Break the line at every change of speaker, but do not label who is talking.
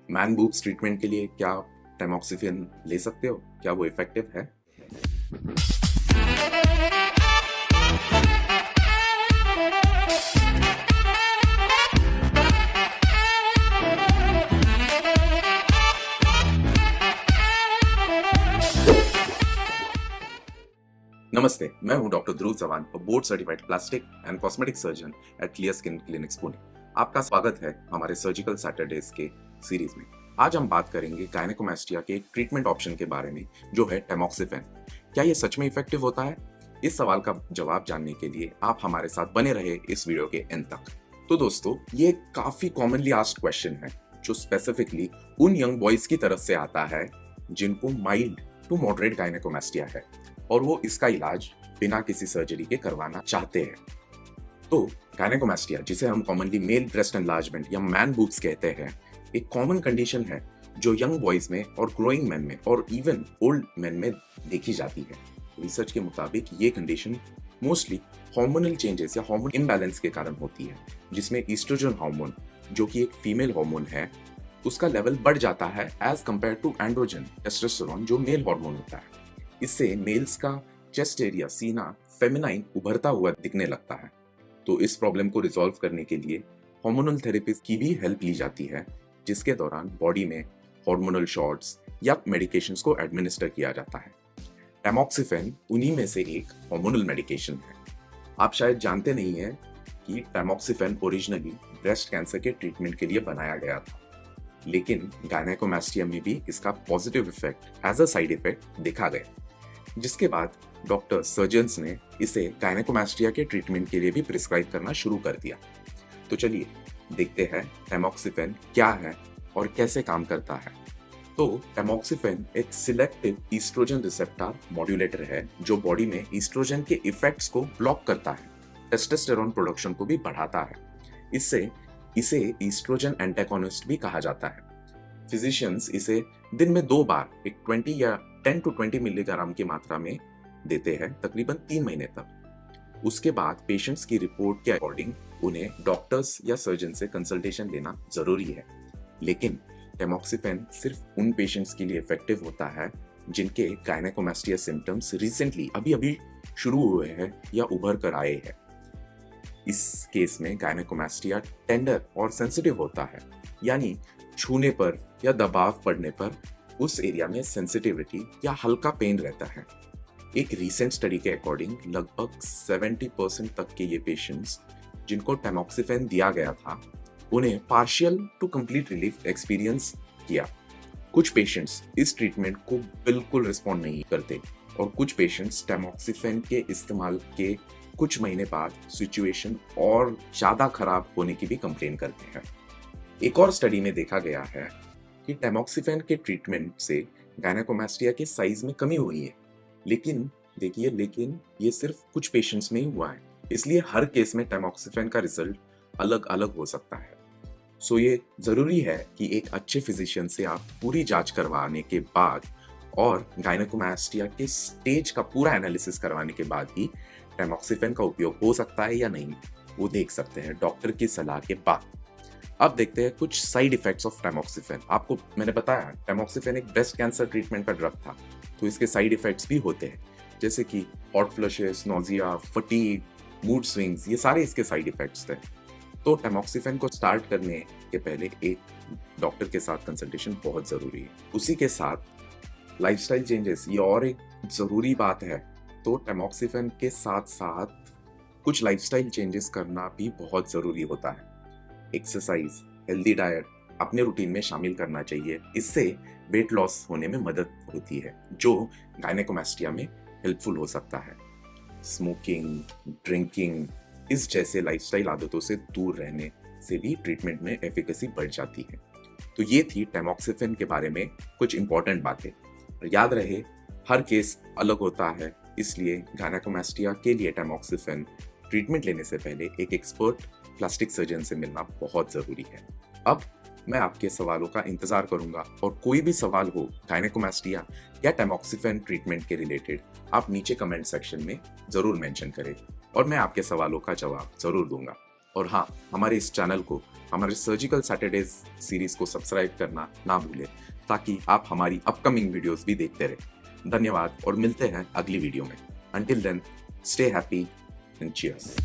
Man boobs treatment के लिए क्या आप टैमोक्सिफेन ले सकते हो? क्या वो इफेक्टिव है? नमस्ते, मैं हूं doctor Dhruv Chauhan, board certified plastic and cosmetic surgeon at Clear Skin Clinics Pune. आपका स्वागत है हमारे सर्जिकल सैटरडेज के सीरीज में। आज हम बात करेंगे गायनेकोमास्टिया के एक ट्रीटमेंट ऑप्शन के बारे में, जो है टैमोक्सिफेन। क्या ये सच में इफेक्टिव होता है? इस सवाल का जवाब जानने के लिए आप हमारे साथ बने रहे इस वीडियो के एंड तक। तो दोस्तों, ये काफी कॉमनली आस्क्ड क्वेश्चन है, जो स्पेसिफिकली उन यंग बॉयज की तरफ से आता है जिनको माइल्ड टू मॉडरेट गायनेकोमास्टिया है और वो इसका इलाज बिना किसी सर्जरी के करवाना चाहते हैं। तो गायनेकोमास्टिया, जिसे हम कॉमनली मेल ब्रेस्ट एनलार्जमेंट या मैन बूब्स कहते हैं, एक कॉमन कंडीशन है जो यंग बॉयज में और ग्रोइंग मैन में और इवन ओल्ड मैन में देखी जाती है। रिसर्च के मुताबिक ये कंडीशन मोस्टली हार्मोनल चेंजेस या हार्मोन इम्बैलेंस के कारण होती है, जिसमें ईस्ट्रोजन हार्मोन, जो कि एक फीमेल हार्मोन है, उसका लेवल बढ़ जाता है as compare to androgen testosterone, जो मेल हार्मोन होता है। इससे मेल्स का चेस्ट एरिया, सीना, फेमिनाइन उभरता हुआ दिखने लगता है। तो इस प्रॉब्लम को रिजॉल्व करने के लिए हार्मोनल थेरेपी की भी हेल्प ली जाती है, जिसके दौरान बॉडी में हार्मोनल शॉट्स या मेडिकेशंस को एडमिनिस्टर किया जाता है। टैमोक्सिफेन उन्हीं में से एक हार्मोनल मेडिकेशन है। आप शायद जानते नहीं हैं कि टैमोक्सिफेन ओरिजिनली ब्रेस्ट कैंसर के ट्रीटमेंट के लिए बनाया गया था, लेकिन गायनेकोमास्टिया में भी इसका positive effect as a side effect देखा गया, जिसके बाद डॉक्टर सर्जन्स ने इसे गायनेकोमास्टिया के ट्रीटमेंट के लिए भी प्रिस्क्राइब करना शुरू कर दिया। तो चलिए देखते हैं टैमोक्सिफेन क्या है और कैसे काम करता है। तो टैमोक्सिफेन एक सिलेक्टिव ईस्ट्रोजन रिसेप्टर मॉड्यूलेटर है, जो बॉडी में ईस्ट्रोजन के इफेक्ट्स को ब्लॉक करता है, टेस्टोस्टेरोन प्रोडक्शन को भी बढ़ाता है। इससे इसे ईस्ट्रोजन एंटागोनिस्ट भी कहा जाता है। फिजिशियंस इसे दिन में 2 बार एक 20 या 10 to 20 मिलीग्राम की मात्रा में देते हैं, तकरीबन 3 महीने तक। उसके बाद पेशेंट्स की रिपोर्ट के अकॉर्डिंग उन्हें डॉक्टर्स या सर्जन से कंसल्टेशन लेना जरूरी है। लेकिन टैमोक्सिफेन सिर्फ उन पेशेंट्स के लिए इफेक्टिव होता है जिनके गायनेकोमास्टिया सिम्टम्स रिसेंटली अभी शुरू हुए हैं या उभर कर आए हैं। इस केस में गायनेकोमास्टिया टेंडर और सेंसिटिव होता है, यानी छूने पर या दबाव पड़ने पर उस एरिया में सेंसिटिविटी या हल्का पेन रहता है। एक रीसेंट स्टडी के अकॉर्डिंग लगभग 70% तक के ये पेशेंट्स जिनको टैमोक्सिफेन दिया गया था, उन्हें partial two complete relief experience किया। कुछ पेशेंट्स इस ट्रीटमेंट को बिल्कुल रिस्पॉन्ड नहीं करते और कुछ पेशेंट्स टैमोक्सिफेन के इस्तेमाल के कुछ महीने बाद सिचुएशन और ज्यादा खराब होने की भी कंप्लेन करते हैं। एक और स्टडी में देखा गया है कि टैमोक्सिफेन के ट्रीटमेंट से गायनेकोमास्टिया के साइज में कमी हुई है। लेकिन ये सिर्फ कुछ पेशेंट्स में ही हुआ है, इसलिए हर केस में टैमोक्सिफेन का रिजल्ट अलग अलग हो सकता है। सो ये जरूरी है कि एक अच्छे फिजिशियन से आप पूरी जांच करवाने के बाद और गायनेकोमास्टिया के स्टेज का पूरा एनालिसिस करवाने के बाद ही टैमोक्सिफेन का उपयोग हो सकता है या नहीं, वो देख सकते हैं डॉक्टर की सलाह के बाद। अब देखते हैं कुछ साइड इफेक्ट्स ऑफ टैमोक्सिफेन। आपको मैंने बताया टैमोक्सिफेन एक ब्रेस्ट कैंसर ट्रीटमेंट का ड्रग था, तो इसके साइड इफेक्ट्स भी होते हैं, जैसे कि hot flushes, nausea, fatigue, mood swings, ये सारे इसके साइड इफेक्ट्स थे। तो टैमोक्सिफेन को स्टार्ट करने के पहले एक डॉक्टर के साथ कंसल्टेशन बहुत जरूरी है। उसी के साथ लाइफस्टाइल चेंजेस, ये और एक जरूरी बात है। तो टैमोक्सिफेन के साथ साथ कुछ लाइफस्टाइल चेंजेस करना भी बहुत जरूरी होता है। एक्सरसाइज, हेल्दी डाइट अपने रूटीन में शामिल करना चाहिए। इससे वेट लॉस होने में मदद होती है, जो गायनेकोमास्टिया में हेल्पफुल हो सकता है। स्मोकिंग, ड्रिंकिंग, इस जैसे लाइफस्टाइल आदतों से दूर रहने से भी ट्रीटमेंट में एफिकेसी बढ़ जाती है। तो ये थी टैमोक्सिफेन के बारे में कुछ इंपॉर्टेंट बातें। याद रहे, हर केस अलग होता है, इसलिए गायनेकोमास्टिया के लिए टैमोक्सिफेन ट्रीटमेंट लेने से पहले एक एक्सपर्ट प्लास्टिक सर्जन से मिलना बहुत जरूरी है। अब मैं आपके सवालों का इंतजार करूंगा, और कोई भी सवाल हो गायनेकोमास्टिया या टैमोक्सिफेन ट्रीटमेंट के रिलेटेड, आप नीचे कमेंट सेक्शन में जरूर मेंशन करें और मैं आपके सवालों का जवाब जरूर दूंगा। और हाँ, हमारे इस चैनल को, हमारे सर्जिकल सैटरडेज सीरीज को सब्सक्राइब करना ना भूलें, ताकि आप हमारी अपकमिंग वीडियोस भी देखते रहें। धन्यवाद और मिलते हैं अगली वीडियो में। Until then, stay happy and cheers.